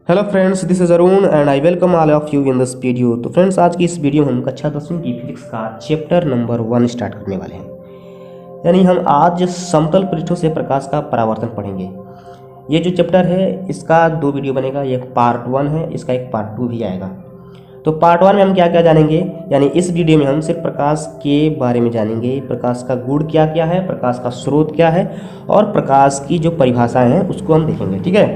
Hello friends, this is Arun and I welcome all of you in this video. तो friends, आज की इस video में हम कक्षा 10वीं की फिजिक्स का चैप्टर नंबर 1 स्टार्ट करने वाले हैं। यानी हम आज समतल पृष्ठों से प्रकाश का परावर्तन पढ़ेंगे। ये जो चैप्टर है इसका 2 वीडियो बनेगा, एक पार्ट 1 है, इसका एक पार्ट 2 भी आएगा। तो पार्ट 1 में हम क्या क्या जानेंगे, यानी इस वीडियो में हम सिर्फ प्रकाश के बारे में जानेंगे। प्रकाश का गुण क्या क्या है, प्रकाश का स्रोत क्या है और प्रकाश की जो परिभाषाएं हैं उसको हम देखेंगे। ठीक है,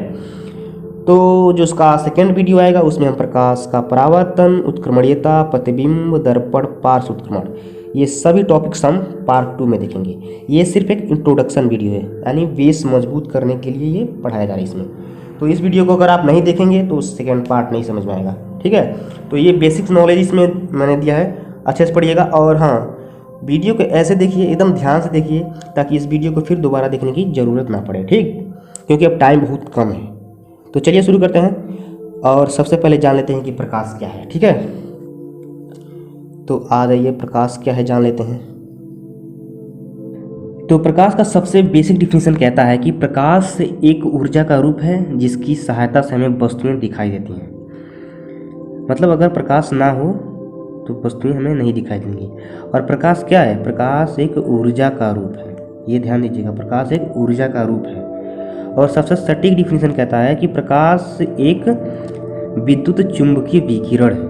तो जो उसका सेकेंड वीडियो आएगा उसमें हम प्रकाश का परावर्तन, उत्क्रमणीयता, प्रतिबिंब, दर्पण, पार्श्व उत्क्रमण, ये सभी टॉपिक्स हम पार्ट 2 में देखेंगे। ये सिर्फ एक इंट्रोडक्शन वीडियो है, यानी बेस मजबूत करने के लिए ये पढ़ाया जा रहा है इसमें। तो इस वीडियो को अगर आप नहीं देखेंगे तो सेकेंड पार्ट नहीं समझ में आएगा। ठीक है, तो ये बेसिक्स नॉलेज इसमें मैंने दिया है, अच्छे से पढ़िएगा। और हाँ, वीडियो को ऐसे देखिए, एकदम ध्यान से देखिए, ताकि इस वीडियो को फिर दोबारा देखने की ज़रूरत ना पड़े। ठीक, क्योंकि अब टाइम बहुत कम है। तो चलिए शुरू करते हैं और सबसे पहले जान लेते हैं कि प्रकाश क्या है। ठीक है, तो आ जाइए, प्रकाश क्या है जान लेते हैं। तो प्रकाश का सबसे बेसिक डिफिनीशन कहता है कि प्रकाश एक ऊर्जा का रूप है जिसकी सहायता से हमें वस्तुएं दिखाई देती हैं। मतलब अगर प्रकाश ना हो तो वस्तुएं हमें नहीं दिखाई देंगी। और प्रकाश क्या है? प्रकाश एक ऊर्जा का रूप है, ये ध्यान दीजिएगा, प्रकाश एक ऊर्जा का रूप है। और सबसे सटीक डिफिनीशन कहता है कि प्रकाश एक विद्युत चुंबकीय विकिरण है,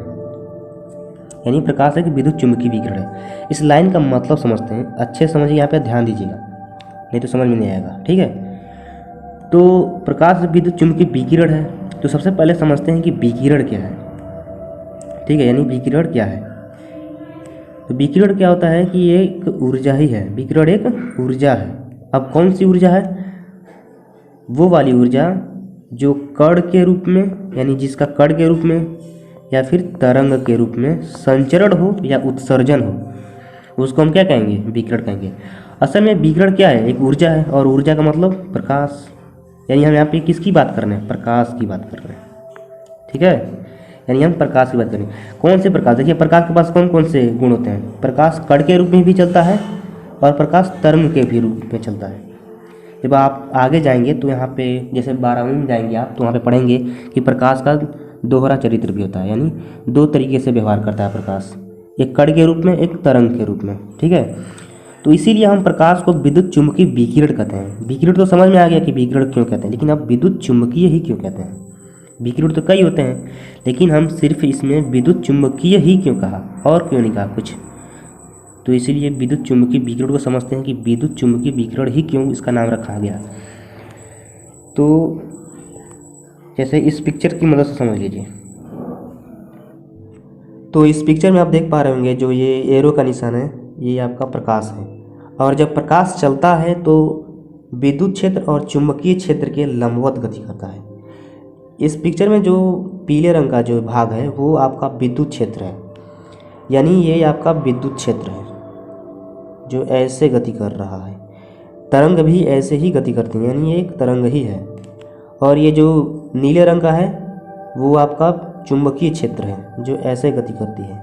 यानी प्रकाश एक विद्युत चुंबकीय विकिरण है। इस लाइन का मतलब समझते हैं, अच्छे समझिए, यहाँ पे ध्यान दीजिएगा, नहीं तो समझ में नहीं आएगा। ठीक है, तो प्रकाश विद्युत चुंबकीय विकिरण है, तो सबसे पहले समझते हैं कि विकिरण क्या है। ठीक है, यानी विकिरण क्या है। तो विकिरण क्या होता है कि ये एक ऊर्जा ही है, विकिरण एक ऊर्जा है। अब कौन सी ऊर्जा है? वो वाली ऊर्जा जो कण के रूप में, यानी जिसका कण के रूप में या फिर तरंग के रूप में संचरण हो या उत्सर्जन हो, उसको हम क्या कहेंगे? विकिरण कहेंगे। असल में विकिरण क्या है? एक ऊर्जा है, और ऊर्जा का मतलब प्रकाश, यानी हम यहाँ पे किसकी बात कर रहे हैं? प्रकाश की बात कर रहे हैं। ठीक है, यानी हम प्रकाश की बात करें। कौन से प्रकाश? देखिए, प्रकाश के पास कौन कौन से गुण होते हैं? प्रकाश कण के रूप में भी चलता है और प्रकाश तरंग के भी रूप में चलता है। जब आप आगे जाएंगे तो यहाँ पे जैसे 12वीं में जाएंगे आप, तो वहाँ पे पढ़ेंगे कि प्रकाश का दोहरा चरित्र भी होता है, यानी 2 तरीके से व्यवहार करता है प्रकाश, एक कण के रूप में, एक तरंग के रूप में। ठीक है, तो इसीलिए हम प्रकाश को विद्युत चुंबकीय विकिरण कहते हैं। विकिरण तो समझ में आ गया कि विकिरण क्यों कहते हैं, लेकिन अब विद्युत चुंबकीय ही क्यों कहते हैं? विकिरण तो कई होते हैं, लेकिन हम सिर्फ इसमें विद्युत चुंबकीय ही क्यों कहा, और क्यों नहीं कहा कुछ? तो इसीलिए विद्युत चुंबकीय विकिरण को समझते हैं कि विद्युत चुंबकीय विकिरण ही क्यों इसका नाम रखा गया। तो जैसे इस पिक्चर की मदद से समझ लीजिए। तो इस पिक्चर में आप देख पा रहे होंगे, जो ये एरो का निशान है, ये आपका प्रकाश है। और जब प्रकाश चलता है तो विद्युत क्षेत्र और चुंबकीय क्षेत्र के लंबवत गति करता है। इस पिक्चर में जो पीले रंग का जो भाग है वो आपका विद्युत क्षेत्र है, यानी ये आपका विद्युत क्षेत्र है जो ऐसे गति कर रहा है। तरंग भी ऐसे ही गति करती है, यानी ये एक तरंग ही है। और ये जो नीले रंग का है वो आपका चुंबकीय क्षेत्र है जो ऐसे गति करती है।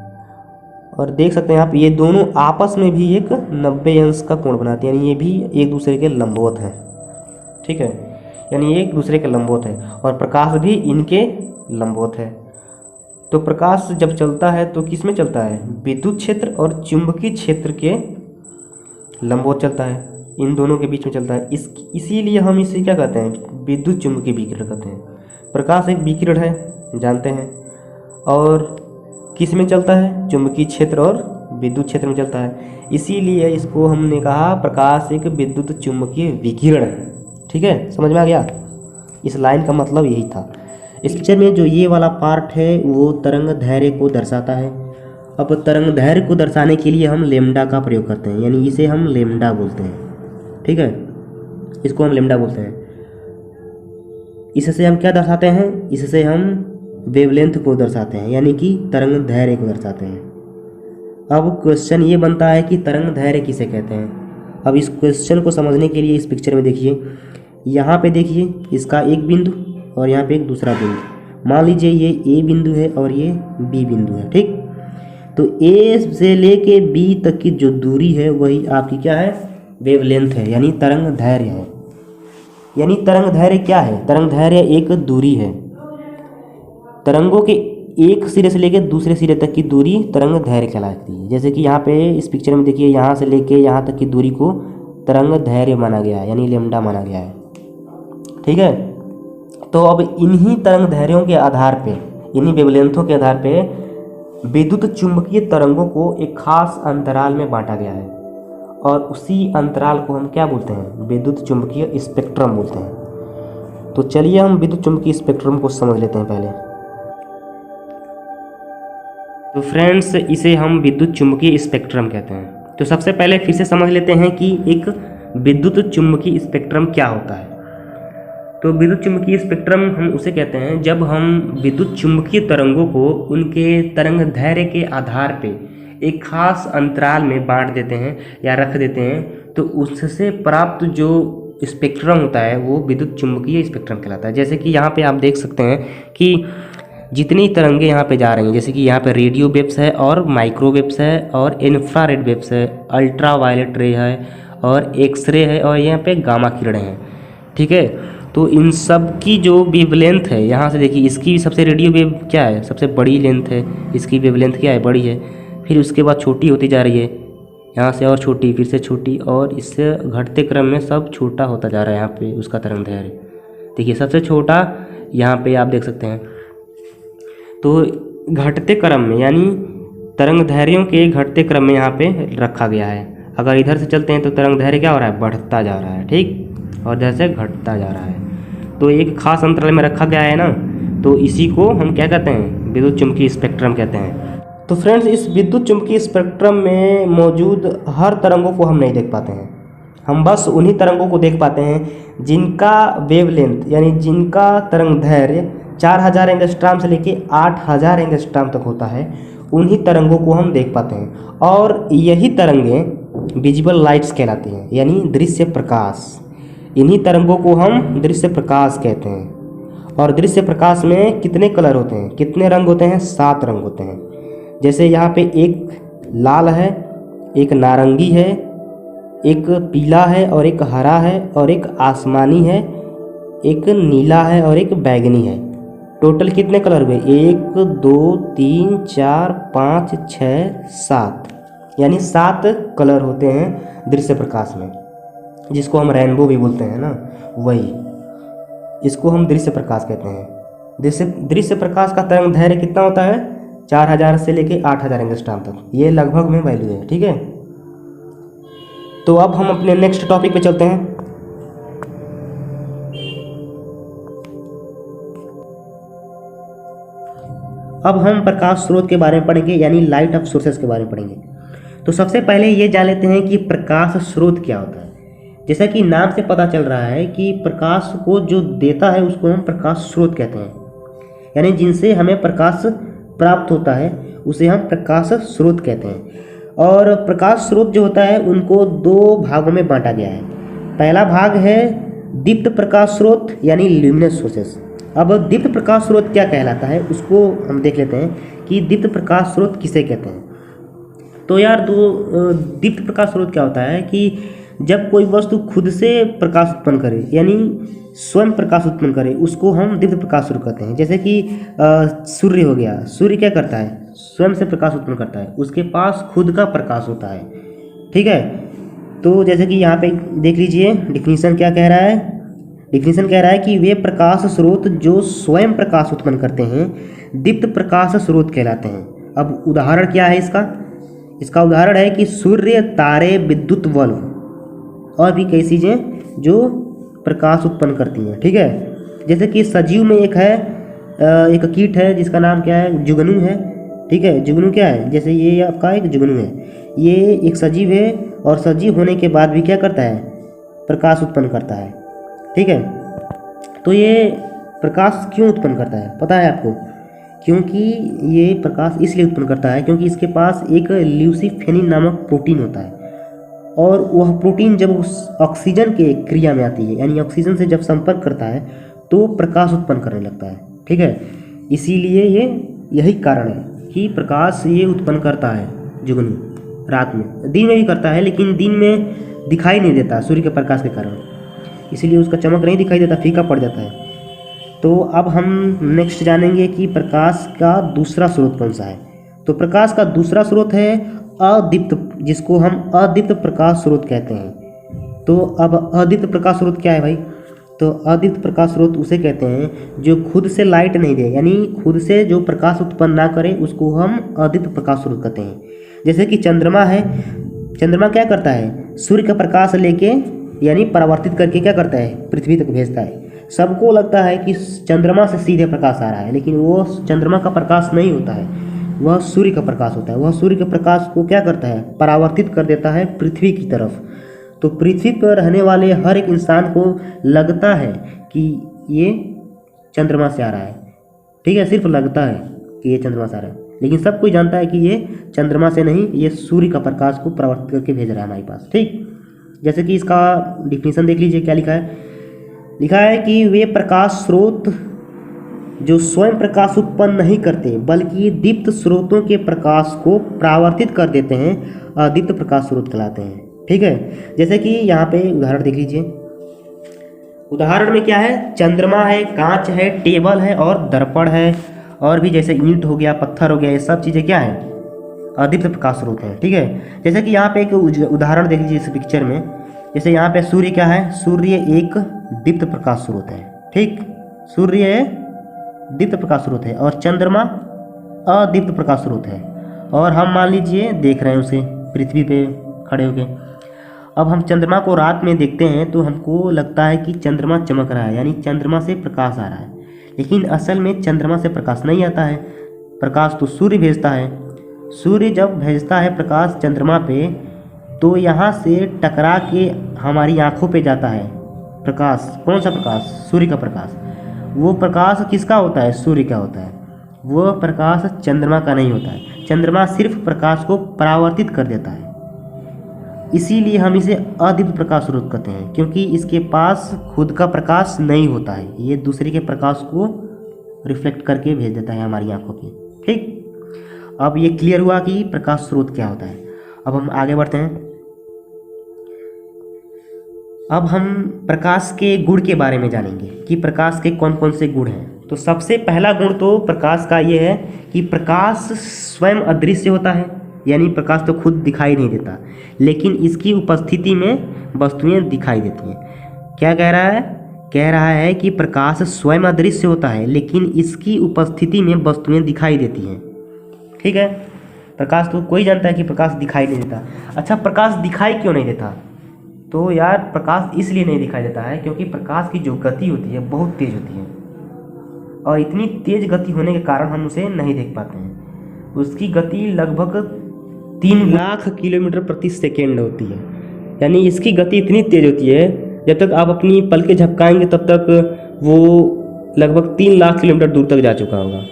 और देख सकते हैं आप, ये दोनों आपस में भी एक 90 अंश का कोण बनाते हैं, यानी ये भी एक दूसरे के लंबवत हैं। ठीक है, यानी ये एक दूसरे के लंबवत है, और प्रकाश भी इनके लंबवत है। तो प्रकाश जब चलता है तो किस में चलता है? विद्युत क्षेत्र और चुंबकीय क्षेत्र के लंबवत चलता है, इन दोनों के बीच में चलता है। इसीलिए हम इसे क्या कहते हैं? विद्युत चुंबकीय विकिरण कहते हैं। प्रकाश एक विकिरण है, जानते हैं, और किस में चलता है? चुंबकीय क्षेत्र और विद्युत क्षेत्र में चलता है। इसीलिए इसको हमने कहा प्रकाश एक विद्युत चुंबकीय विकिरण है। ठीक है, समझ में आ गया? इस लाइन का मतलब यही था। इस पिक्चर में जो ये वाला पार्ट है वो तरंग दैर्घ्य को दर्शाता है। अब तरंग दैर्घ्य को दर्शाने के लिए हम लेमडा का प्रयोग करते हैं, यानी इसे हम लेमडा बोलते हैं। ठीक है, इसको हम लेमडा बोलते हैं। इससे हम क्या दर्शाते हैं? इससे हम वेवलेंथ को दर्शाते हैं, यानी कि तरंग दैर्घ्य को दर्शाते हैं। अब क्वेश्चन ये बनता है कि तरंग दैर्घ्य किसे कहते हैं। अब इस क्वेश्चन को समझने के लिए इस पिक्चर में देखिए, यहाँ पे देखिए, इसका एक बिंदु और यहाँ पे एक दूसरा बिंदु। मान लीजिए ये ए बिंदु है और ये बी बिंदु है। ठीक, तो ए से लेके बी तक की जो दूरी है वही आपकी क्या है? वेवलेंथ है, यानी तरंग दैर्घ्य है। यानी तरंग दैर्घ्य क्या है? तरंग दैर्घ्य एक दूरी है, तरंगों के एक सिरे से लेकर दूसरे सिरे तक की दूरी तरंग दैर्घ्य कहलाती है। जैसे कि यहाँ पे इस पिक्चर में देखिए, यहाँ से लेके यहाँ तक की दूरी को तरंग दैर्घ्य माना गया है, यानी लैम्डा माना गया है। ठीक है, तो अब इन्हीं तरंग दैर्घ्यों के आधार पे, इन्हीं वेवलेंथों के आधार पे विद्युत चुंबकीय तरंगों को एक खास अंतराल में बांटा गया है, और उसी अंतराल को हम क्या बोलते हैं? विद्युत चुंबकीय स्पेक्ट्रम बोलते हैं। तो चलिए हम विद्युत चुंबकीय स्पेक्ट्रम को समझ लेते हैं पहले। तो फ्रेंड्स, इसे हम विद्युत चुंबकीय स्पेक्ट्रम कहते हैं। तो सबसे पहले फिर से समझ लेते हैं कि एक विद्युत चुंबकीय स्पेक्ट्रम क्या होता है। तो विद्युत चुंबकीय स्पेक्ट्रम हम उसे कहते हैं जब हम विद्युत चुंबकीय तरंगों को उनके तरंग दैर्घ्य के आधार पे एक खास अंतराल में बांट देते हैं या रख देते हैं, तो उससे प्राप्त जो स्पेक्ट्रम होता है वो विद्युत चुंबकीय स्पेक्ट्रम कहलाता है। जैसे कि यहाँ पे आप देख सकते हैं कि जितनी तरंगे यहाँ पे जा रही हैं, जैसे कि यहाँ पे रेडियो वेव्स है और माइक्रोवेव्स है और इंफ्रारेड वेव्स है, अल्ट्रा वायलेट रे है और एक्सरे है और यहाँ पे गामा किरणें हैं। ठीक है, तो इन सब की जो वेवलेंथ है, यहाँ से देखिए इसकी सबसे रेडियो वेव क्या है? सबसे बड़ी लेंथ है, इसकी वेवलेंथ क्या है? बड़ी है। फिर उसके बाद छोटी होती जा रही है, यहाँ से और छोटी, फिर से छोटी, और इससे घटते क्रम में सब छोटा होता जा रहा है। यहाँ पे उसका तरंग दैर्घ्य देखिए सबसे छोटा यहाँ पे आप देख सकते हैं। तो घटते क्रम में, यानी तरंग दैर्घ्यों के घटते क्रम में यहाँ पे रखा गया है। अगर इधर से चलते हैं तो तरंग दैर्घ्य क्या हो रहा है? बढ़ता जा रहा है। ठीक, और इधर से घटता जा रहा है। तो एक खास अंतराल में रखा गया है ना, तो इसी को हम क्या कहते हैं? विद्युत चुंबकीय स्पेक्ट्रम कहते हैं। तो फ्रेंड्स, इस विद्युत चुंबकीय स्पेक्ट्रम में मौजूद हर तरंगों को हम नहीं देख पाते हैं। हम बस उन्हीं तरंगों को देख पाते हैं जिनका वेवलेंथ, यानी जिनका तरंग दैर्घ्य 4000 एंगस्ट्रॉम से लेके 8000 एंगस्ट्रॉम तक होता है। उन्हीं तरंगों को हम देख पाते हैं, और यही तरंगें विजिबल लाइट्स कहलाती हैं, यानी दृश्य प्रकाश। इन्हीं तरंगों को हम दृश्य प्रकाश कहते हैं। और दृश्य प्रकाश में कितने कलर होते हैं? कितने रंग होते हैं? 7 रंग होते हैं। जैसे यहाँ पे एक लाल है, एक नारंगी है, एक पीला है और एक हरा है और एक आसमानी है, एक नीला है और एक बैगनी है। टोटल कितने कलर हुए? 1 2 3 4 5 6 7, यानी 7 कलर होते हैं दृश्य प्रकाश में, जिसको हम रेनबो भी बोलते हैं ना, वही इसको हम दृश्य प्रकाश कहते हैं। दृश्य प्रकाश का तरंग दैर्घ्य कितना होता है? 4000 से लेके 8000 एंगस्ट्रॉम तक, ये लगभग में वैल्यू है। ठीक है, तो अब हम अपने नेक्स्ट टॉपिक पे चलते हैं। अब हम प्रकाश स्रोत के बारे में पढ़ेंगे, यानी लाइट ऑफ सोर्सेस के बारे में पढ़ेंगे। तो सबसे पहले ये जान लेते हैं कि प्रकाश स्रोत क्या होता है। जैसा कि नाम से पता चल रहा है कि प्रकाश को जो देता है उसको हम प्रकाश स्रोत कहते हैं, यानी जिनसे हमें प्रकाश प्राप्त होता है उसे हम प्रकाश स्रोत कहते हैं। और प्रकाश स्रोत जो होता है उनको 2 भागों में बांटा गया है। पहला भाग है दीप्त प्रकाश स्रोत, यानी ल्यूमिनस सोर्सेस। अब दीप्त प्रकाश स्रोत क्या कहलाता है उसको हम देख लेते हैं कि दीप्त प्रकाश स्रोत किसे कहते हैं। तो यार दीप्त प्रकाश स्रोत क्या होता है कि जब कोई वस्तु खुद से प्रकाश उत्पन्न करे, यानी स्वयं प्रकाश उत्पन्न करे, उसको हम दीप्त प्रकाश स्रोत कहते हैं। जैसे कि सूर्य हो गया, सूर्य क्या करता है? स्वयं से प्रकाश उत्पन्न करता है, उसके पास खुद का प्रकाश होता है। ठीक है, तो जैसे कि यहाँ पे देख लीजिए डिफिनीशन क्या कह रहा है। डिफिनीशन कह रहा है कि वे प्रकाश स्रोत जो स्वयं प्रकाश उत्पन्न करते हैं दीप्त प्रकाश स्रोत कहलाते हैं। अब उदाहरण क्या है इसका? इसका उदाहरण है कि सूर्य, तारे, विद्युत बल्ब और भी कई चीज़ें जो प्रकाश उत्पन्न करती हैं। ठीक है, जैसे कि सजीव में एक है, एक कीट है जिसका नाम क्या है? जुगनू है। ठीक है, जुगनू क्या है? जैसे ये आपका एक जुगनू है, ये एक सजीव है और सजीव होने के बाद भी क्या करता है? प्रकाश उत्पन्न करता है। ठीक है, तो ये प्रकाश क्यों उत्पन्न करता है पता है आपको? क्योंकि ये प्रकाश इसलिए उत्पन्न करता है क्योंकि इसके पास एक ल्यूसीफेनिन नामक प्रोटीन होता है, और वह प्रोटीन जब उस ऑक्सीजन के क्रिया में आती है, यानी ऑक्सीजन से जब संपर्क करता है तो प्रकाश उत्पन्न करने लगता है। ठीक है, इसीलिए यही कारण है कि प्रकाश ये उत्पन्न करता है जुगनू रात में। दिन में भी करता है लेकिन दिन में दिखाई नहीं देता सूर्य के प्रकाश के कारण, इसीलिए उसका चमक नहीं दिखाई देता, फीका पड़ जाता है। तो अब हम नेक्स्ट जानेंगे कि प्रकाश का दूसरा स्रोत कौन सा है। तो प्रकाश का दूसरा स्रोत है अदीप्त, जिसको हम अदीप्त प्रकाश स्रोत कहते हैं। तो अब अदीप्त प्रकाश स्रोत क्या है भाई? तो अदीप्त प्रकाश स्रोत उसे कहते हैं जो खुद से लाइट नहीं दे, यानी खुद से जो प्रकाश उत्पन्न ना करे, उसको हम अदीप्त प्रकाश स्रोत कहते हैं। जैसे कि चंद्रमा है, चंद्रमा क्या करता है? सूर्य का प्रकाश लेके यानी परावर्तित करके क्या करता है? पृथ्वी तक भेजता है। सबको लगता है कि चंद्रमा से सीधे प्रकाश आ रहा है, लेकिन वो चंद्रमा का प्रकाश नहीं होता है, वह सूर्य का प्रकाश होता है। वह सूर्य के प्रकाश को क्या करता है? परावर्तित कर देता है पृथ्वी की तरफ। तो पृथ्वी पर रहने वाले हर एक इंसान को लगता है कि ये चंद्रमा से आ रहा है, ठीक है, सिर्फ लगता है कि ये चंद्रमा से आ रहा है, लेकिन सब कोई जानता है कि ये चंद्रमा से नहीं, ये सूर्य का प्रकाश को परावर्तित करके भेज रहा है हमारे पास। ठीक, जैसे कि इसका डिफिनीशन देख लीजिए, क्या लिखा है? लिखा है कि वे प्रकाश स्रोत जो स्वयं प्रकाश उत्पन्न नहीं करते बल्कि दीप्त स्रोतों के प्रकाश को परावर्तित कर देते हैं, अदीप्त प्रकाश स्रोत कहलाते हैं। ठीक है, जैसे कि यहाँ पे उदाहरण देख लीजिए। उदाहरण में क्या है? चंद्रमा है, कांच है, टेबल है और दर्पण है, और भी जैसे ईंट हो गया, पत्थर हो गया, ये सब चीज़ें क्या है? अदीप्त प्रकाश स्रोत है। ठीक है, जैसे कि यहाँ पे एक उदाहरण देख लीजिए इस पिक्चर में। जैसे यहाँ पे सूर्य क्या है? सूर्य एक दीप्त प्रकाश स्रोत है। ठीक, सूर्य दीप्त प्रकाश स्रोत है और चंद्रमा अदीप्त प्रकाश स्रोत है, और हम मान लीजिए देख रहे हैं उसे पृथ्वी पे खड़े होके। अब हम चंद्रमा को रात में देखते हैं तो हमको लगता है कि चंद्रमा चमक रहा है, यानी चंद्रमा से प्रकाश आ रहा है, लेकिन असल में चंद्रमा से प्रकाश नहीं आता है। प्रकाश तो सूर्य भेजता है। सूर्य जब भेजता है प्रकाश चंद्रमा पे, तो यहाँ से टकरा के हमारी आँखों पे जाता है प्रकाश। कौन सा प्रकाश? सूर्य का प्रकाश। वो प्रकाश किसका होता है? सूर्य का होता है। वो प्रकाश चंद्रमा का नहीं होता है। चंद्रमा सिर्फ प्रकाश को परावर्तित कर देता है, इसीलिए हम इसे अदीप्त प्रकाश स्रोत कहते हैं, क्योंकि इसके पास खुद का प्रकाश नहीं होता है, ये दूसरे के प्रकाश को रिफ्लेक्ट करके भेज देता है हमारी आंखों पे। ठीक, अब ये क्लियर हुआ कि प्रकाश स्रोत क्या होता है। अब हम आगे बढ़ते हैं। अब हम प्रकाश के गुण के बारे में जानेंगे कि प्रकाश के कौन कौन से गुण हैं। तो सबसे पहला गुण तो प्रकाश का ये है कि प्रकाश स्वयं अदृश्य होता है, यानी प्रकाश तो खुद दिखाई नहीं देता, लेकिन इसकी उपस्थिति में वस्तुएं दिखाई देती हैं। क्या कह रहा है? कह रहा है कि प्रकाश स्वयं अदृश्य होता है, लेकिन इसकी उपस्थिति में वस्तुएं दिखाई देती हैं। ठीक है, प्रकाश तो कोई जानता है कि प्रकाश दिखाई नहीं देता। अच्छा, प्रकाश दिखाई क्यों नहीं देता? तो यार प्रकाश इसलिए नहीं दिखाई देता है क्योंकि प्रकाश की जो गति होती है बहुत तेज होती है, और इतनी तेज गति होने के कारण हम उसे नहीं देख पाते हैं। उसकी गति लगभग 3 लाख किलोमीटर प्रति सेकेंड होती है, यानी इसकी गति इतनी तेज होती है, जब तक आप अपनी पलकें झपकाएंगे तब तक वो लगभग 3 लाख किलोमीटर दूर तक जा चुका होगा,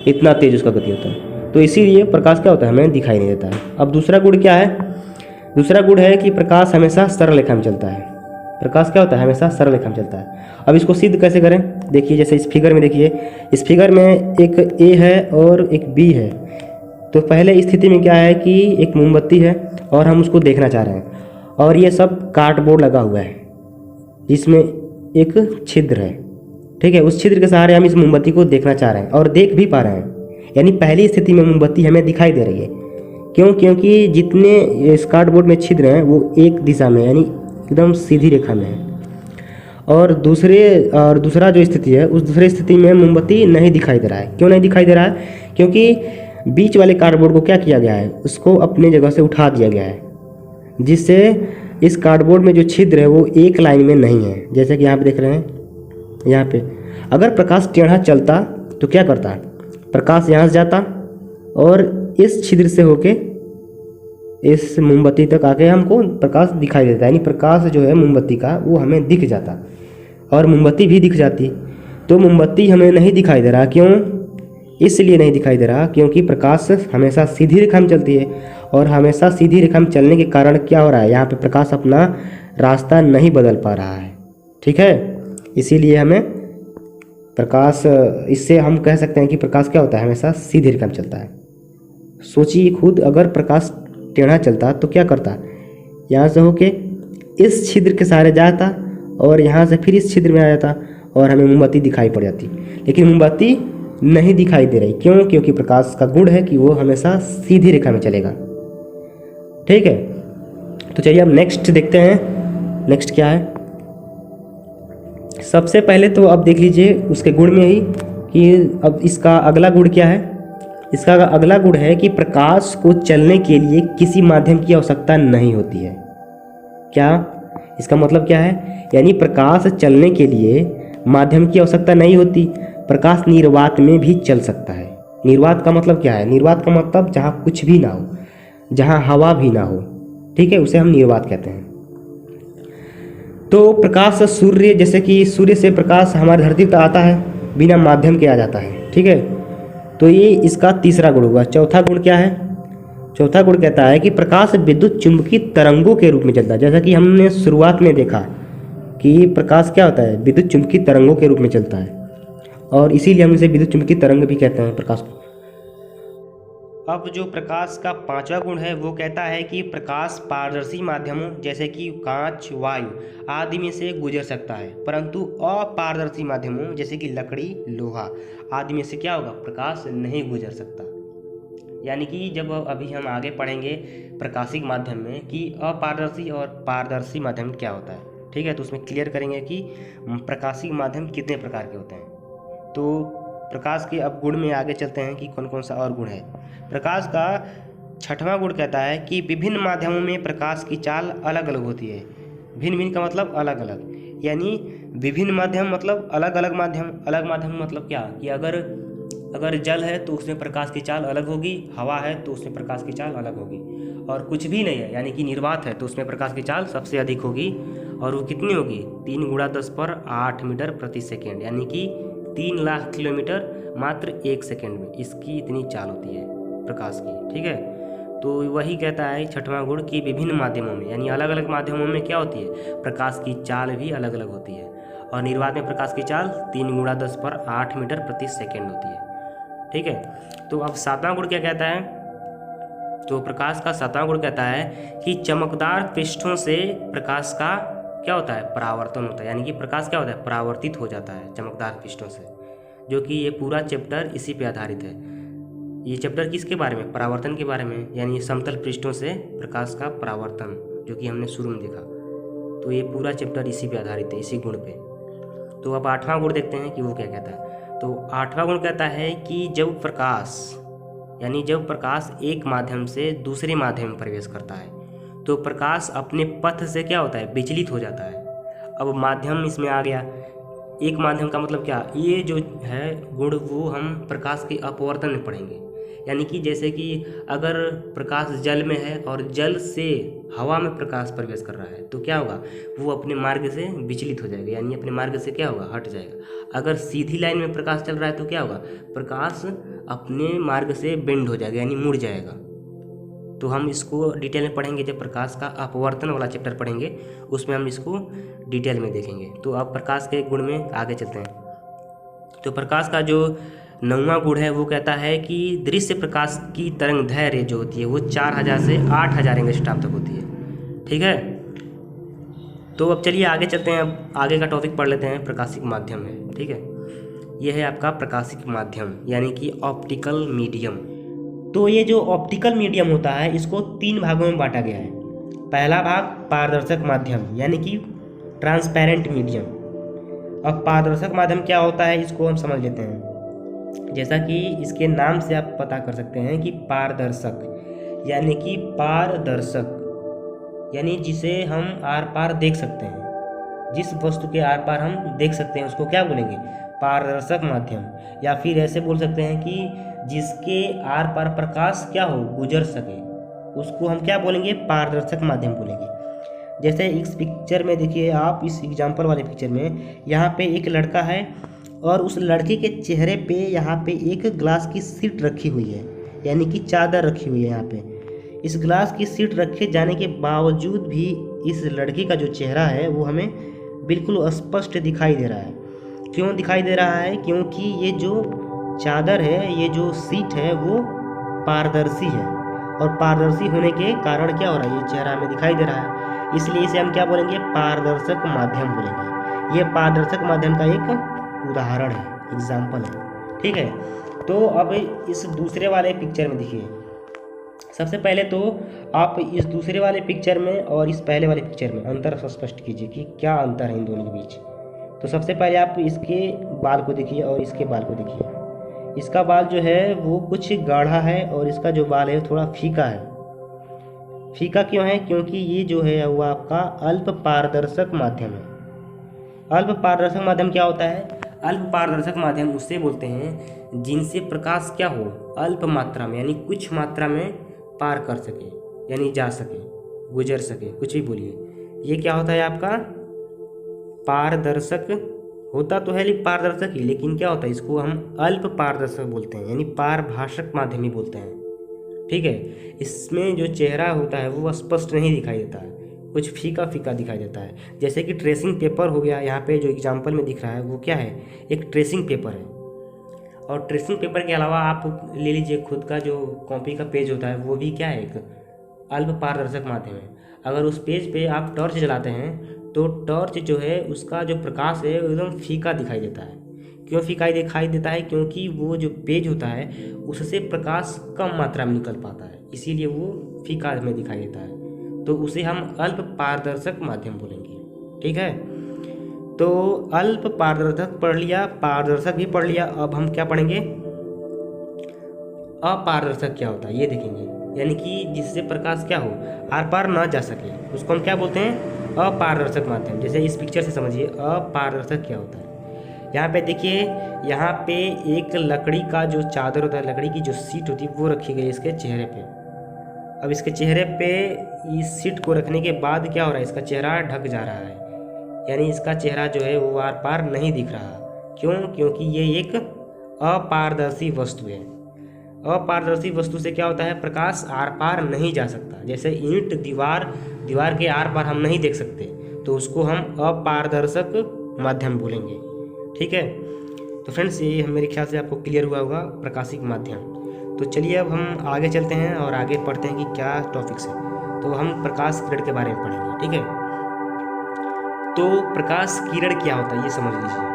इतना तेज उसका गति होता है। तो इसीलिए प्रकाश क्या होता है? हमें दिखाई नहीं देता है। अब दूसरा गुण क्या है? दूसरा गुण है कि प्रकाश हमेशा सरल रेखा में चलता है। प्रकाश क्या होता है? हमेशा सरल रेखा में चलता है। अब इसको सिद्ध कैसे करें? देखिए, जैसे इस फिगर में देखिए, इस फिगर में एक ए है और एक बी है। तो पहले स्थिति में क्या है कि एक मोमबत्ती है और हम उसको देखना चाह रहे हैं, और ये सब कार्डबोर्ड लगा हुआ है जिसमें एक छिद्र है। ठीक है, उस छिद्र के सहारे हम इस मोमबत्ती को देखना चाह रहे हैं और देख भी पा रहे हैं, यानी पहली स्थिति में मोमबत्ती हमें दिखाई दे रही है। क्यों? क्योंकि जितने इस कार्डबोर्ड में छिद्र हैं वो एक दिशा में, यानी एकदम सीधी रेखा में है, और दूसरा जो स्थिति है, उस दूसरी स्थिति में मोमबत्ती नहीं दिखाई दे रहा है। क्यों नहीं दिखाई दे रहा है? क्योंकि बीच वाले कार्डबोर्ड को क्या किया गया है? उसको अपने जगह से उठा दिया गया है, जिससे इस कार्डबोर्ड में जो छिद्र है वो एक लाइन में नहीं है। जैसे कि यहाँ पे देख रहे हैं, यहाँ पे अगर प्रकाश टेढ़ा चलता तो क्या करता? प्रकाश यहाँ से जाता और इस छिद्र से होके इस मोमबत्ती तक आके हमको प्रकाश दिखाई देता है, यानी प्रकाश जो है मोमबत्ती का वो हमें दिख जाता, और मोमबत्ती भी दिख जाती। तो मोमबत्ती हमें नहीं दिखाई दे रहा। क्यों? इसलिए नहीं दिखाई दे रहा क्योंकि प्रकाश हमेशा सीधी रेखा में चलती है, और हमेशा सीधी रेखा में चलने के कारण क्या हो रहा है? यहाँ पे प्रकाश अपना रास्ता नहीं बदल पा रहा है। ठीक है, इसीलिए हमें प्रकाश, इससे हम कह सकते हैं कि प्रकाश क्या होता है? हमेशा सीधी रेखा में चलता है। सोचिए खुद, अगर प्रकाश टेढ़ा चलता तो क्या करता? यहाँ से होके इस छिद्र के सहारे जाता और यहाँ से फिर इस छिद्र में आ जाता, और हमें मोमबत्ती दिखाई पड़ जाती, लेकिन मोमबत्ती नहीं दिखाई दे रही। क्यों? क्योंकि प्रकाश का गुण है कि वो हमेशा सीधी रेखा में चलेगा। ठीक है, तो चलिए अब नेक्स्ट देखते हैं। नेक्स्ट क्या है? सबसे पहले तो अब देख लीजिए उसके गुण में ही कि अब इसका अगला गुण क्या है। इसका अगला गुण है कि प्रकाश को चलने के लिए किसी माध्यम की आवश्यकता नहीं होती है। क्या इसका मतलब क्या है? यानी प्रकाश चलने के लिए माध्यम की आवश्यकता नहीं होती। प्रकाश निर्वात में भी चल सकता है। निर्वात का मतलब क्या है? निर्वात का मतलब जहाँ कुछ भी ना हो, जहाँ हवा भी ना हो, ठीक है, उसे हम निर्वात कहते हैं। तो प्रकाश सूर्य, जैसे कि सूर्य से प्रकाश हमारी धरती पर आता है, बिना माध्यम के आ जाता है। ठीक है, तो ये इसका तीसरा गुण हुआ। चौथा गुण क्या है? चौथा गुण कहता है कि प्रकाश विद्युत चुंबकीय तरंगों के रूप में चलता है। जैसा कि हमने शुरुआत में देखा कि प्रकाश क्या होता है? विद्युत चुंबकीय तरंगों के रूप में चलता है, और इसीलिए हम इसे विद्युत चुंबकीय तरंग भी कहते हैं प्रकाश को। अब जो प्रकाश का पांचवा गुण है वो कहता है कि प्रकाश पारदर्शी माध्यमों जैसे कि कांच, वायु आदि में से गुजर सकता है, परंतु अपारदर्शी माध्यमों जैसे कि लकड़ी, लोहा आदि में से क्या होगा? प्रकाश नहीं गुजर सकता। यानी कि जब अभी हम आगे पढ़ेंगे प्रकाशिक माध्यम में कि अपारदर्शी और पारदर्शी माध्यम क्या होता है, ठीक है, तो उसमें क्लियर करेंगे कि प्रकाशिक माध्यम कितने प्रकार के होते हैं। तो प्रकाश के अब गुण में आगे चलते हैं कि कौन कौन सा और गुण है। प्रकाश का छठवां गुण कहता है कि विभिन्न माध्यमों में प्रकाश की चाल अलग अलग होती है। भिन्न भिन्न का मतलब अलग अलग, यानी विभिन्न माध्यम मतलब अलग अलग माध्यम। अलग माध्यम मतलब क्या कि अगर जल है तो उसमें प्रकाश की चाल अलग होगी, हवा है तो उसमें प्रकाश की चाल अलग होगी, और कुछ भी नहीं है यानी कि निर्वात है तो उसमें प्रकाश की चाल सबसे अधिक होगी। और वो कितनी होगी? 3 × 10⁸ मीटर प्रति सेकेंड, यानी कि 3 लाख किलोमीटर मात्र 1 सेकेंड में इसकी इतनी चाल होती है प्रकाश की। ठीक है, तो वही कहता है छठवां गुण कि विभिन्न माध्यमों में, यानी अलग अलग माध्यमों में क्या होती है? प्रकाश की चाल भी अलग अलग होती है। और निर्वात में प्रकाश की चाल 3 × 10⁸ मीटर प्रति सेकेंड होती है। ठीक है, तो अब सातवां गुण क्या कहता है? तो प्रकाश का सातवां गुण कहता है कि चमकदार पृष्ठों से प्रकाश का क्या होता है? परावर्तन होता है। यानी कि प्रकाश क्या होता है? परावर्तित हो जाता है चमकदार पृष्ठों से, जो कि ये पूरा चैप्टर इसी पे आधारित है। ये चैप्टर किसके बारे में? परावर्तन के बारे में, यानी समतल पृष्ठों से प्रकाश का परावर्तन, जो कि हमने शुरू में देखा। तो ये पूरा चैप्टर इसी पे आधारित है, इसी गुण पे। तो अब आठवां गुण देखते हैं कि वो क्या कहता है। तो आठवां गुण कहता है कि जब प्रकाश एक माध्यम से दूसरे माध्यम में प्रवेश करता है तो प्रकाश अपने पथ से क्या होता है? विचलित हो जाता है। अब माध्यम इसमें आ गया। एक माध्यम का मतलब क्या? ये जो है गुण वो हम प्रकाश के अपवर्तन में पढ़ेंगे। यानी कि जैसे कि अगर प्रकाश जल में है और जल से हवा में प्रकाश प्रवेश कर रहा है तो क्या होगा? वो अपने मार्ग से विचलित हो जाएगा, यानी अपने मार्ग से क्या होगा? हट जाएगा। अगर सीधी लाइन में प्रकाश चल रहा है तो क्या होगा? प्रकाश अपने मार्ग से बेंड हो जाएगा, यानी मुड़ जाएगा। तो हम इसको डिटेल में पढ़ेंगे जब प्रकाश का अपवर्तन वाला चैप्टर पढ़ेंगे, उसमें हम इसको डिटेल में देखेंगे। तो अब प्रकाश के गुण में आगे चलते हैं। तो प्रकाश का जो 9वां गुण है वो कहता है कि दृश्य प्रकाश की तरंग दैर्घ्य जो होती है वो 4000 से 8000 एंगस्ट्रॉम तक होती है। ठीक है, तो अब चलिए आगे चलते हैं। अब आगे का टॉपिक पढ़ लेते हैं, प्रकाशिक माध्यम है। ठीक है, यह है आपका प्रकाशिक माध्यम, यानी कि ऑप्टिकल मीडियम। तो ये जो ऑप्टिकल मीडियम होता है इसको 3 भागों में बांटा गया है। पहला भाग पारदर्शक माध्यम, यानी कि ट्रांसपेरेंट मीडियम। अब पारदर्शक माध्यम क्या होता है इसको हम समझ लेते हैं। जैसा कि इसके नाम से आप पता कर सकते हैं कि पारदर्शक यानी कि पारदर्शक, यानी जिसे हम आर पार देख सकते हैं, जिस वस्तु के आर पार हम देख सकते हैं उसको क्या बोलेंगे? पारदर्शक माध्यम। या फिर ऐसे बोल सकते हैं कि जिसके आर पार प्रकाश क्या हो? गुजर सके, उसको हम क्या बोलेंगे? पारदर्शक माध्यम बोलेंगे। जैसे इस पिक्चर में देखिए आप, इस एग्जाम्पल वाले पिक्चर में यहाँ पे एक लड़का है और उस लड़के के चेहरे पे यहाँ पे एक ग्लास की शीट रखी हुई है, यानी कि चादर रखी हुई है। यहाँ पे इस ग्लास की शीट रखे जाने के बावजूद भी इस लड़के का जो चेहरा है वो हमें बिल्कुल स्पष्ट दिखाई दे रहा है। क्यों दिखाई दे रहा है? क्योंकि ये जो चादर है, ये जो शीट है वो पारदर्शी है, और पारदर्शी होने के कारण क्या हो रहा है? ये चेहरा हमें दिखाई दे रहा है, इसलिए इसे हम क्या बोलेंगे? पारदर्शक माध्यम बोलेंगे। ये पारदर्शक माध्यम का एक उदाहरण है, एग्जाम्पल है। ठीक है, तो अब इस दूसरे वाले पिक्चर में देखिए, सबसे पहले तो आप इस दूसरे वाले पिक्चर में और इस पहले वाले पिक्चर में अंतर स्पष्ट कीजिए कि क्या अंतर है इन दोनों के बीच। तो सबसे पहले आप इसके बाल को देखिए और इसके बाल को देखिए। इसका बाल जो है वो कुछ गाढ़ा है और इसका जो बाल है वो थोड़ा फीका है। फीका क्यों है? क्योंकि ये जो है वो आपका अल्प पारदर्शक माध्यम है। अल्प पारदर्शक माध्यम क्या होता है? अल्प पारदर्शक माध्यम उससे बोलते हैं जिनसे प्रकाश क्या हो, अल्प मात्रा में यानी कुछ मात्रा में पार कर सके, यानी जा सके, गुजर सके, कुछ भी बोलिए। ये क्या होता है आपका पारदर्शक। होता तो है पारदर्शक ही, लेकिन क्या होता है इसको हम अल्प पारदर्शक बोलते हैं, यानी पारभाषक माध्यम ही बोलते हैं। ठीक है, इसमें जो चेहरा होता है वो स्पष्ट नहीं दिखाई देता है, कुछ फीका फीका दिखाई देता है। जैसे कि ट्रेसिंग पेपर हो गया, यहाँ पे जो एग्जाम्पल में दिख रहा है वो क्या है, एक ट्रेसिंग पेपर है। और ट्रेसिंग पेपर के अलावा आप ले लीजिए खुद का जो कॉपी का पेज होता है, वो भी क्या है, एक अल्प पारदर्शक माध्यम है। अगर उस पेज पे आप टॉर्च जलाते हैं तो टॉर्च जो है उसका जो प्रकाश है एकदम फीका दिखाई देता है। क्यों फीका दिखाई देता है? क्योंकि वो जो पेज होता है उससे प्रकाश कम मात्रा में निकल पाता है, इसीलिए वो फीका में दिखाई देता है। तो उसे हम अल्प पारदर्शक माध्यम बोलेंगे। ठीक है, तो अल्प पारदर्शक पढ़ लिया, पारदर्शक भी पढ़ लिया। अब हम क्या पढ़ेंगे, अपारदर्शक क्या होता है ये देखेंगे, यानी कि जिससे प्रकाश क्या हो, आर पार ना जा सके, उसको हम क्या बोलते हैं, अपारदर्शक माध्यम। जैसे इस पिक्चर से समझिए अपारदर्शक क्या होता है। यहाँ पे देखिए, यहाँ पे एक लकड़ी का जो चादर होता है, लकड़ी की जो सीट होती है वो रखी गई इसके चेहरे पे। अब इसके चेहरे पे इस सीट को रखने के बाद क्या हो रहा है, इसका चेहरा ढक जा रहा है, यानी इसका चेहरा जो है वो आर पार नहीं दिख रहा। क्यों? क्योंकि ये एक अपारदर्शी वस्तु है। अपारदर्शी वस्तु से क्या होता है, प्रकाश आर पार नहीं जा सकता। जैसे ईंट दीवार के आर पार हम नहीं देख सकते, तो उसको हम अपारदर्शक माध्यम बोलेंगे। ठीक है, तो फ्रेंड्स ये मेरे ख्याल से आपको क्लियर हुआ होगा प्रकाशिक माध्यम। तो चलिए अब हम आगे चलते हैं और आगे पढ़ते हैं कि क्या टॉपिक्स है। तो हम प्रकाश किरण के बारे में पढ़ेंगे। ठीक है, तो प्रकाश किरण क्या होता है ये समझ लीजिए,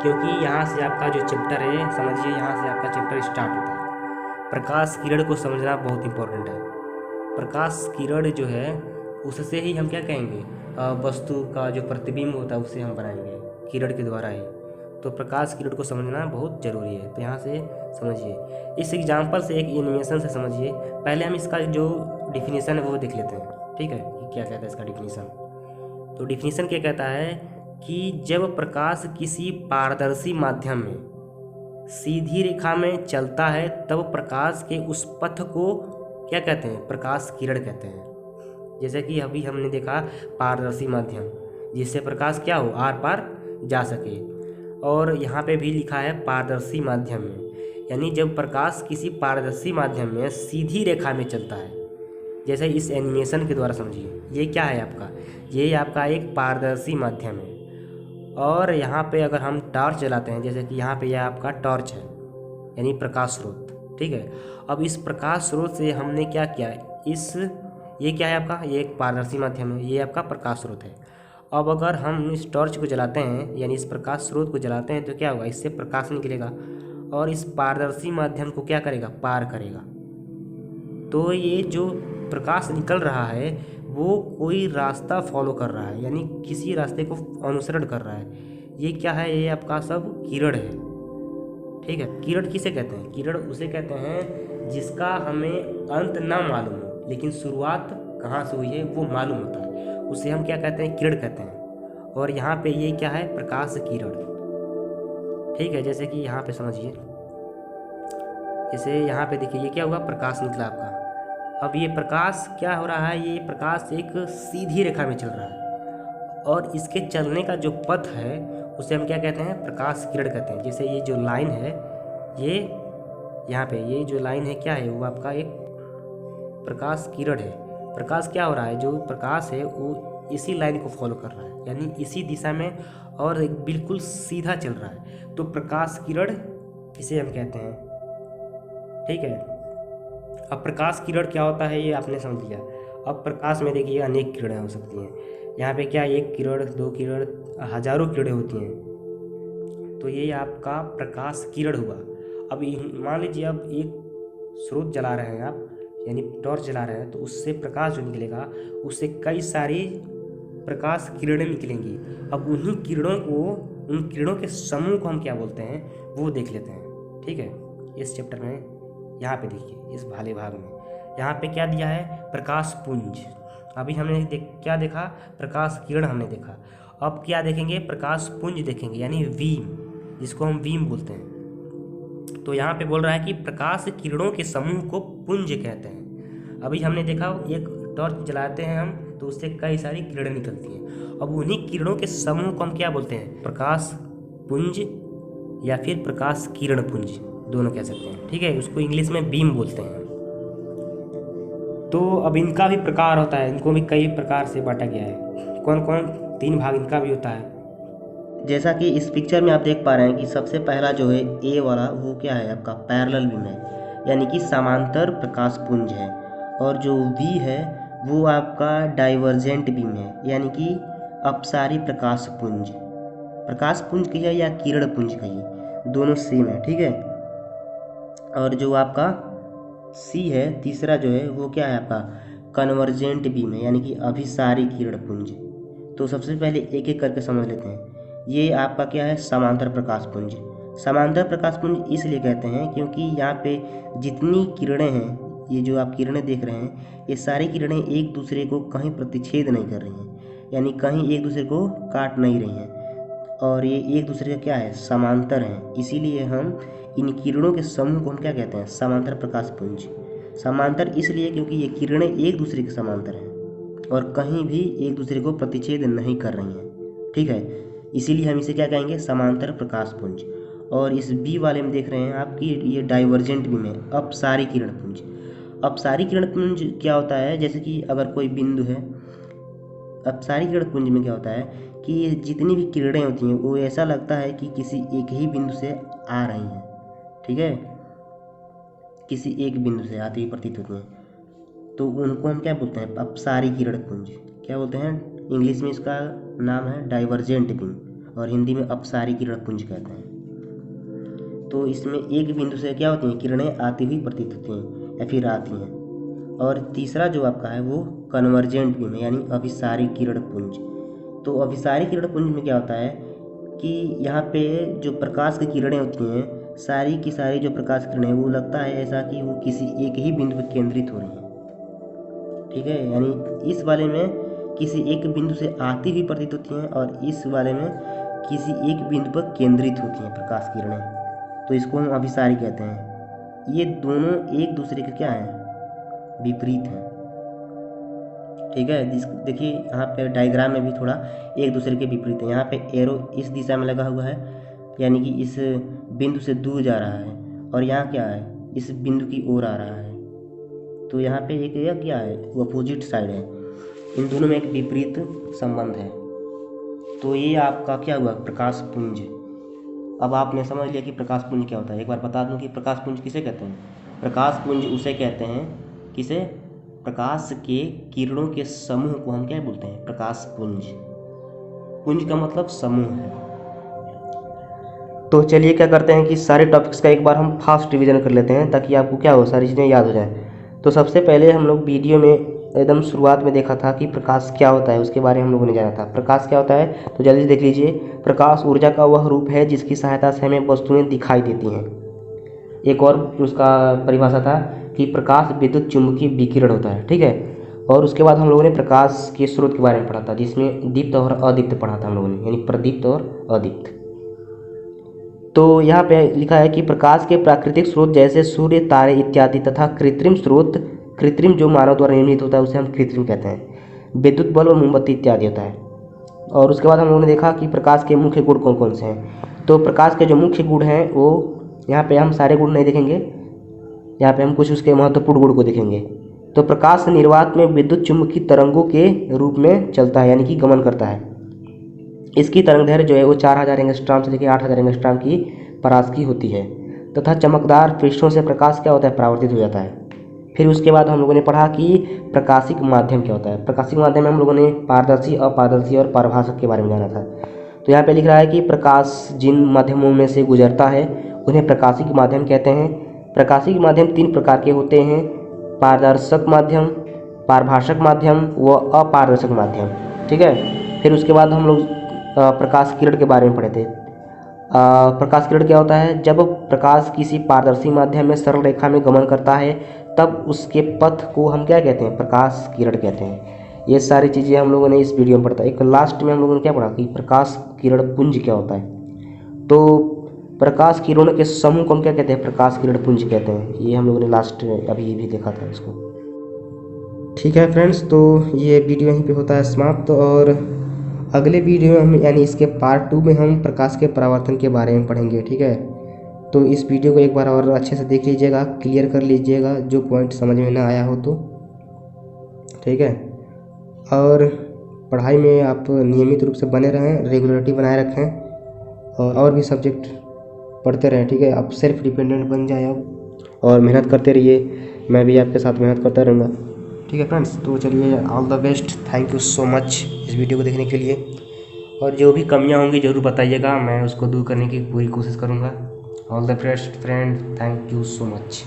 क्योंकि यहाँ से आपका जो चैप्टर है, समझिए यहाँ से आपका चैप्टर स्टार्ट होता है। प्रकाश किरण को समझना बहुत इंपॉर्टेंट है। प्रकाश किरण जो है उससे ही हम क्या कहेंगे, वस्तु का जो प्रतिबिंब होता है उसे हम बनाएंगे किरण के द्वारा ही। तो प्रकाश किरण को समझना बहुत ज़रूरी है। तो यहाँ से समझिए, इस एग्जाम्पल से, एक एनिमेशन से समझिए। पहले हम इसका जो डिफिनीसन है वो देख लेते हैं। ठीक है, कि क्या कहता है इसका डिफिनीसन। तो डिफिनीसन क्या कहता है कि जब प्रकाश किसी पारदर्शी माध्यम में सीधी रेखा में चलता है तब प्रकाश के उस पथ को क्या कहते हैं, प्रकाश किरण कहते हैं। जैसे कि अभी हमने देखा पारदर्शी माध्यम, जिससे प्रकाश क्या हो, आर पार जा सके। और यहाँ पे भी लिखा है पारदर्शी माध्यम में, यानी जब प्रकाश किसी पारदर्शी माध्यम में सीधी रेखा में चलता है। जैसे इस एनिमेशन के द्वारा समझिए, ये क्या है आपका, ये आपका एक पारदर्शी माध्यम है। और यहाँ पे अगर हम टॉर्च जलाते हैं, जैसे कि यहाँ पे यह आपका टॉर्च है, यानी प्रकाश स्रोत। ठीक है, अब इस प्रकाश स्रोत से हमने क्या किया, ये क्या है आपका, ये एक पारदर्शी माध्यम है, ये आपका प्रकाश स्रोत है। अब अगर हम इस टॉर्च को जलाते हैं, यानी इस प्रकाश स्रोत को जलाते हैं, तो क्या होगा, इससे प्रकाश निकलेगा और इस पारदर्शी माध्यम को क्या करेगा, पार करेगा। तो ये जो प्रकाश निकल रहा है वो कोई रास्ता फॉलो कर रहा है, यानी किसी रास्ते को अनुसरण कर रहा है। ये क्या है, ये आपका सब किरण है। ठीक है, किरण किसे कहते हैं, किरण उसे कहते हैं जिसका हमें अंत ना मालूम हो, लेकिन शुरुआत कहाँ से हुई है वो मालूम होता है, उसे हम क्या कहते हैं, किरण कहते हैं। और यहाँ पे ये क्या है, प्रकाश किरण। ठीक है, जैसे कि यहाँ पे समझिए, जैसे यहाँ पे देखिए, ये क्या हुआ, प्रकाश निकला आपका। अब ये प्रकाश क्या हो रहा है, ये प्रकाश एक सीधी रेखा में चल रहा है और इसके चलने का जो पथ है उसे हम क्या कहते हैं, प्रकाश किरण कहते हैं। जैसे ये जो लाइन है, ये यहाँ पे ये जो लाइन है क्या है, वो आपका एक प्रकाश किरण है। प्रकाश क्या हो रहा है, जो प्रकाश है वो इसी लाइन को फॉलो कर रहा है, यानी इसी दिशा में और एक बिल्कुल सीधा चल रहा है। तो प्रकाश किरण इसे हम कहते हैं। ठीक है, अब प्रकाश किरण क्या होता है ये आपने समझ लिया। अब प्रकाश में देखिए अनेक किरणें हो सकती हैं, यहाँ पे क्या 1 किरण, 2 किरण, हज़ारों किरणें होती हैं। तो ये आपका प्रकाश किरण हुआ। अब मान लीजिए अब एक स्रोत जला रहे हैं आप, यानी टॉर्च जला रहे हैं, तो उससे प्रकाश जो निकलेगा उससे कई सारी प्रकाश किरणें निकलेंगी। अब उन्हीं किरणों को, उन किरणों के समूह को हम क्या बोलते हैं वो देख लेते हैं। ठीक है, इस चैप्टर में यहाँ पे देखिए, इस भाले भाग में यहाँ पे क्या दिया है, प्रकाश पुंज। अभी हमने क्या देखा, प्रकाश किरण हमने देखा। अब क्या देखेंगे, प्रकाश पुंज देखेंगे, यानी बीम, जिसको हम बीम बोलते हैं। तो यहाँ पे बोल रहा है कि प्रकाश किरणों के समूह को पुंज कहते हैं। अभी हमने देखा एक टॉर्च जलाते हैं हम, तो उससे कई सारी किरणें निकलती हैं। अब उन्हीं किरणों के समूह को हम क्या बोलते हैं, प्रकाश पुंज या फिर प्रकाश किरण पुंज, दोनों कह सकते हैं। ठीक है, उसको इंग्लिश में बीम बोलते हैं। तो अब इनका भी प्रकार होता है, इनको भी कई प्रकार से बांटा गया है। कौन कौन, 3 भाग इनका भी होता है। जैसा कि इस पिक्चर में आप देख पा रहे हैं कि सबसे पहला जो है ए वाला, वो क्या है आपका पैरेलल बीम है, यानी कि समांतर प्रकाश पुंज है। और जो बी है वो आपका डाइवर्जेंट बीम है, यानी कि अपसारी प्रकाश पुंज। प्रकाश पुंज कहिए या किरण पुंज कहिए, दोनों सेम है। ठीक है, और जो आपका सी है तीसरा जो है वो क्या है आपका कन्वर्जेंट बीम है, यानी कि अभिसारी किरण पुंज। तो सबसे पहले एक एक करके समझ लेते हैं। ये आपका क्या है, समांतर प्रकाश पुंज। समांतर प्रकाश पुंज इसलिए कहते हैं क्योंकि यहाँ पे जितनी किरणें हैं, ये जो आप किरणें देख रहे हैं, ये सारी किरणें एक दूसरे को कहीं प्रतिच्छेद नहीं कर रही हैं, यानी कहीं एक दूसरे को काट नहीं रही हैं, और ये एक दूसरे का क्या है, समांतर हैं। इसीलिए हम इन किरणों के समूह को हम क्या कहते हैं, समांतर प्रकाश पुंज। समांतर इसलिए क्योंकि ये किरणें एक दूसरे के समांतर हैं और कहीं भी एक दूसरे को प्रतिच्छेद नहीं कर रही हैं। ठीक है, इसीलिए हम इसे क्या कहेंगे, समांतर प्रकाश पुंज। और इस बी वाले में देख रहे हैं आपकी ये डाइवर्जेंट बीम है, अपसारी किरण पुंज। अपसारी किरण पुंज क्या होता है, जैसे कि अगर कोई बिंदु है, अपसारी किरण पुंज में क्या होता है कि जितनी भी किरणें होती हैं वो ऐसा लगता है कि किसी एक ही बिंदु से आ रही हैं। ठीक है, किसी एक बिंदु से आती हुई प्रतीत होती हैं, तो उनको हम क्या बोलते हैं, अपसारी किरण पुंज। क्या बोलते हैं, इंग्लिश में इसका नाम है डाइवर्जेंट बीम, और हिंदी में अपसारी किरण पुंज कहते हैं। तो इसमें एक बिंदु से क्या होती हैं, किरणें आती हुई प्रतीत होती हैं या फिर आती हैं। और तीसरा जो आपका है वो कन्वर्जेंट बीम है, यानी अभिसारी किरण पुंज। तो अभिसारी किरण पुंज में क्या होता है कि यहाँ पे जो प्रकाश की किरणें होती हैं, सारी की सारी जो प्रकाश किरणें, वो लगता है ऐसा कि वो किसी एक ही बिंदु पर केंद्रित हो रही हैं। ठीक है, यानी इस वाले में किसी एक बिंदु से आती हुई प्रतीत होती हैं और इस वाले में किसी एक बिंदु पर केंद्रित होती हैं प्रकाश किरणें, तो इसको हम अभिसारी कहते हैं। ये दोनों एक दूसरे के क्या हैं, विपरीत हैं। ठीक है, देखिए यहाँ पे डायग्राम में भी थोड़ा एक दूसरे के विपरीत है। यहाँ पे एरो इस दिशा में लगा हुआ है, यानी कि इस बिंदु से दूर जा रहा है, और यहाँ क्या है, इस बिंदु की ओर आ रहा है। तो यहाँ पे एक यह क्या है, वो अपोजिट साइड है। इन दोनों में एक विपरीत संबंध है। तो ये आपका क्या हुआ, प्रकाश पुंज। अब आपने समझ लिया कि प्रकाश पुंज क्या होता है। एक बार बता दूं कि प्रकाश पुंज किसे कहते हैं। प्रकाश पुंज उसे कहते हैं, किसे, प्रकाश के किरणों के समूह को हम क्या बोलते हैं, प्रकाश पुंज। पुंज का मतलब समूह है। तो चलिए क्या करते हैं कि सारे टॉपिक्स का एक बार हम फास्ट रिवीजन कर लेते हैं, ताकि आपको क्या हो, सारी चीज़ें याद हो जाए। तो सबसे पहले हम लोग वीडियो में एकदम शुरुआत में देखा था कि प्रकाश क्या होता है, उसके बारे में हम लोगों ने जाना था। प्रकाश क्या होता है, तो जल्दी से देख लीजिए। प्रकाश ऊर्जा का वह रूप है जिसकी सहायता से हमें वस्तुएं दिखाई देती हैं। एक और उसका परिभाषा था कि प्रकाश विद्युत चुंबकीय विकिरण होता है। ठीक है, और उसके बाद हम लोगों ने प्रकाश के स्रोत के बारे में पढ़ा था, जिसमें दीप्त और अदीप्त पढ़ा था हम लोगों ने, यानी प्रदीप्त और अदीप्त। तो यहाँ पे लिखा है कि प्रकाश के प्राकृतिक स्रोत जैसे सूर्य, तारे इत्यादि, तथा कृत्रिम स्रोत, कृत्रिम जो मानव द्वारा निर्मित होता है उसे हम कृत्रिम कहते हैं, विद्युत बल्ब और मोमबत्ती इत्यादि होता है। और उसके बाद हम लोगों ने देखा कि प्रकाश के मुख्य गुण कौन कौन से हैं। तो प्रकाश के जो मुख्य गुण हैं वो, यहाँ पे हम सारे गुण नहीं देखेंगे, यहाँ पे हम कुछ उसके महत्वपूर्ण गुण को देखेंगे। तो प्रकाश निर्वात में विद्युत चुंबकीय तरंगों के रूप में चलता है, यानी कि गमन करता है। इसकी तरंग दैर्घ्य जो है वो 4000 एंगस्ट्रॉम से लेकर 8000 एंगस्ट्रॉम की परास की होती है, तथा चमकदार पृष्ठों से प्रकाश क्या होता है, परावर्तित हो जाता है। फिर उसके बाद हम लोगों ने पढ़ा कि प्रकाशिक माध्यम क्या होता है। प्रकाशिक माध्यम में हम लोगों ने पारदर्शी, अपारदर्शी और पारभाषक के बारे में जाना था। तो यहाँ पे लिख रहा है कि प्रकाश जिन माध्यमों में से गुजरता है उन्हें प्रकाशिक माध्यम कहते हैं। प्रकाशिक माध्यम 3 प्रकार के होते हैं, पारदर्शक माध्यम, पारभाषक माध्यम व अपारदर्शक माध्यम। ठीक है। फिर उसके बाद हम लोग प्रकाश किरण के बारे में पढ़े थे। प्रकाश किरण क्या होता है? जब प्रकाश किसी पारदर्शी माध्यम में सरल रेखा में गमन करता है तब उसके पथ को हम क्या कहते हैं? प्रकाश किरण कहते हैं। ये सारी चीज़ें हम लोगों ने इस वीडियो में पढ़ा था। एक लास्ट में हम लोगों ने क्या पढ़ा कि प्रकाश किरण पुंज क्या होता है। तो प्रकाश किरणों के समूह को हम क्या कहते हैं? प्रकाश किरण पुंज कहते हैं। ये हम लोगों ने लास्ट अभी भी देखा था इसको। ठीक है फ्रेंड्स, तो ये वीडियो यहीं पे होता है समाप्त, और अगले वीडियो में हम यानी इसके पार्ट 2 में हम प्रकाश के परावर्तन के बारे में पढ़ेंगे। ठीक है। तो इस वीडियो को एक बार और अच्छे से देख लीजिएगा, क्लियर कर लीजिएगा जो पॉइंट समझ में ना आया हो तो। ठीक है। और पढ़ाई में आप नियमित रूप से बने रहें, रेगुलरिटी बनाए रखें और भी सब्जेक्ट पढ़ते रहें। ठीक है। आप सेल्फ डिपेंडेंट बन जाए आप, और मेहनत करते रहिए। मैं भी आपके साथ मेहनत करता रहूँगा। ठीक है फ्रेंड्स, तो चलिए, all the best. Thank you so much इस वीडियो को देखने के लिए, और जो भी कमियां होंगी ज़रूर बताइएगा, मैं उसको दूर करने की पूरी कोशिश करूँगा। All the best friend, thank you so much.